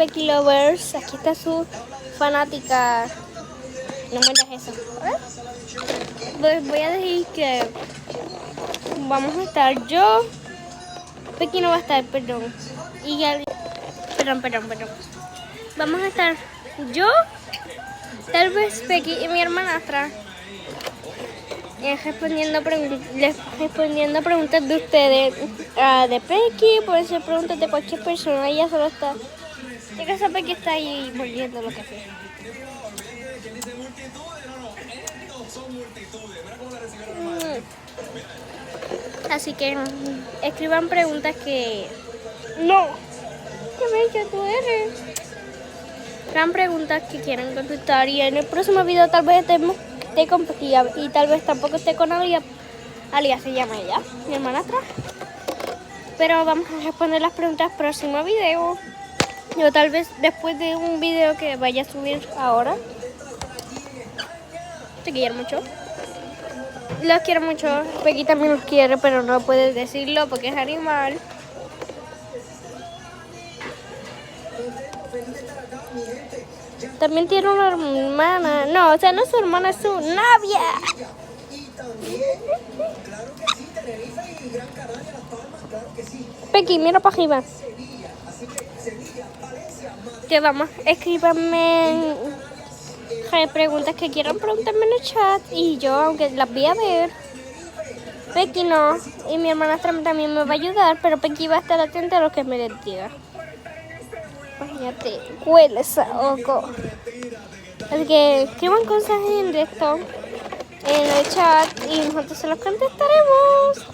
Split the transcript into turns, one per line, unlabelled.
Pequi Lovers. Aquí está su fanática. No me das eso. Voy a decir que vamos a estar yo. Pequi no va a estar, perdón. Y perdón. Vamos a estar yo, tal vez Pequi y mi hermanastra. Respondiendo preguntas de ustedes, de Pequi, pueden ser preguntas de cualquier persona. Ella solo está. Yo que sé, Pequi está ahí volviendo lo que sea. Así que escriban preguntas que. ¡No! ¡Qué bella tú eres! Escriban preguntas que quieran contestar y en el próximo video tal vez esté con Pequi y tal vez tampoco esté con Alia. Alia se llama ella, mi hermanastra. Pero vamos a responder las preguntas próximo video. Yo tal vez después de un video que vaya a subir ahora. Te quiero mucho. Los quiero mucho. Pequi también los quiere, pero no puede decirlo porque es animal. También tiene una hermana. No, o sea, no es su hermana, es su novia. Pequi, mira para arriba. Que vamos, escríbanme preguntas que quieran preguntarme en el chat y yo, aunque las voy a ver, Pequi no, y mi hermanastra también me va a ayudar, pero Pequi va a estar atenta a lo que me les diga. Imagínate, huele esa oco. Así que escriban cosas en esto, en el chat, y nosotros se los contestaremos.